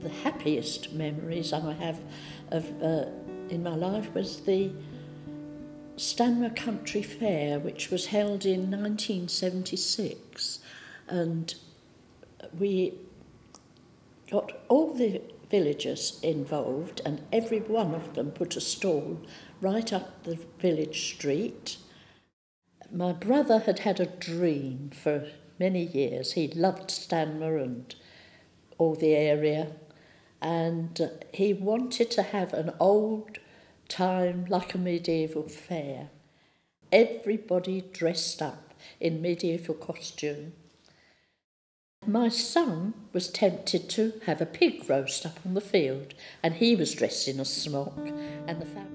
the happiest memories I have of in my life was the Stanmer Country Fair, which was held in 1976, and we got all the villagers involved, and every one of them put a stall right up the village street. My brother had had a dream for many years. He loved Stanmer and all the area, and he wanted to have an old time, like a medieval fair. Everybody dressed up in medieval costume. My son was tempted to have a pig roast up on the field, and he was dressed in a smock, and the family.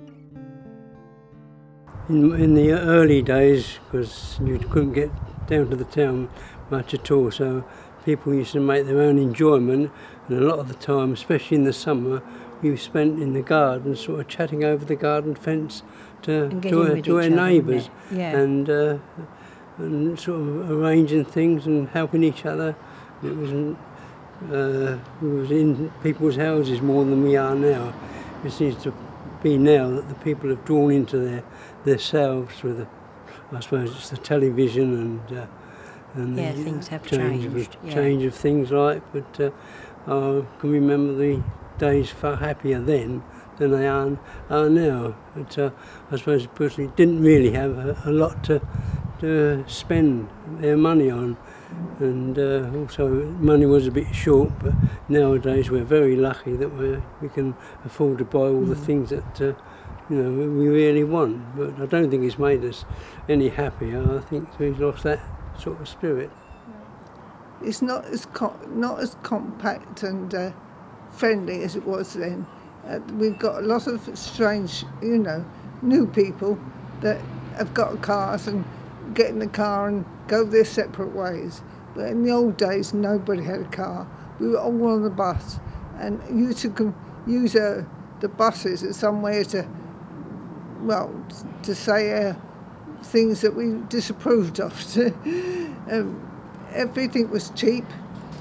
In the early days, because you couldn't get down to the town much at all, so people used to make their own enjoyment, and a lot of the time, especially in the summer, we spent in the garden, sort of chatting over the garden fence to our neighbours, and sort of arranging things and helping each other. It was in people's houses more than we are now. It seems to be now that the people have drawn into themselves with, I suppose, it's the television and the things have changed. Change of things like. But I can remember the days far happier then than they are now. But I suppose personally didn't really have a lot to spend their money on. And also money was a bit short, but nowadays we're very lucky that we can afford to buy all the things that we really want. But I don't think it's made us any happier. I think we've lost that sort of spirit. It's not as compact and friendly as it was then. We've got a lot of strange, new people that have got cars and get in the car and go their separate ways. But in the old days, nobody had a car. We were all on the bus, and you could use the buses as somewhere to say things that we disapproved of. Everything was cheap,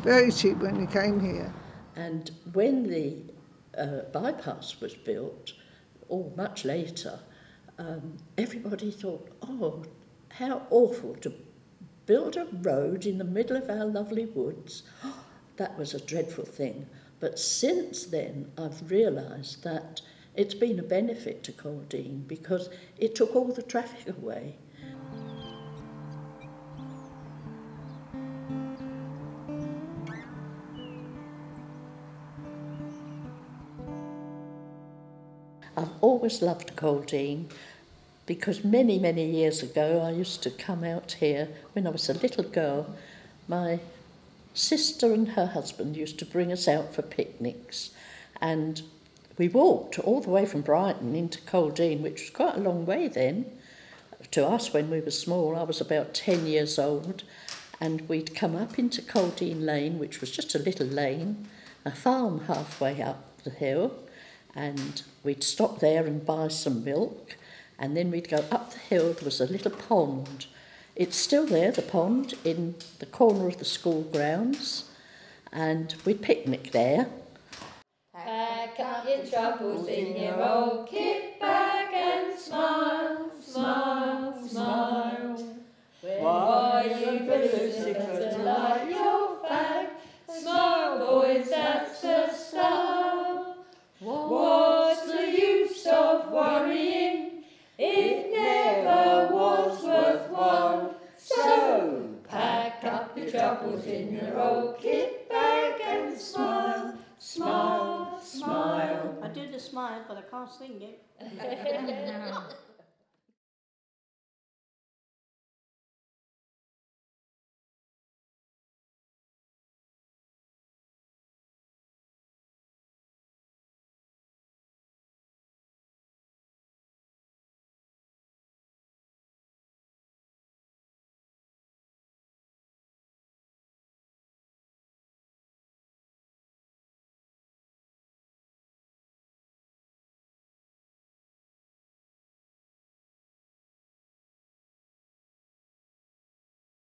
very cheap when we came here. And when the bypass was built, or much later, everybody thought, oh, how awful to build a road in the middle of our lovely woods. That was a dreadful thing. But since then, I've realised that it's been a benefit to Coldean because it took all the traffic away. I've always loved Coldean because many, many years ago I used to come out here when I was a little girl. My sister and her husband used to bring us out for picnics, and we walked all the way from Brighton into Coldean, which was quite a long way then. To us when we were small, I was about 10 years old, and we'd come up into Coldean Lane, which was just a little lane, a farm halfway up the hill, and we'd stop there and buy some milk, and then we'd go up the hill. There was a little pond. It's still there, the pond, in the corner of the school grounds, and we'd picnic there. Pack up your troubles in your old kit bag and smile, smile, smile. While you Lucifer to light your fag, smile, boys, that's the style. What's the use of worrying? It never was worthwhile. So pack up your troubles in your old kit bag and smile, smile, smile. I do the smile, but I can't sing it.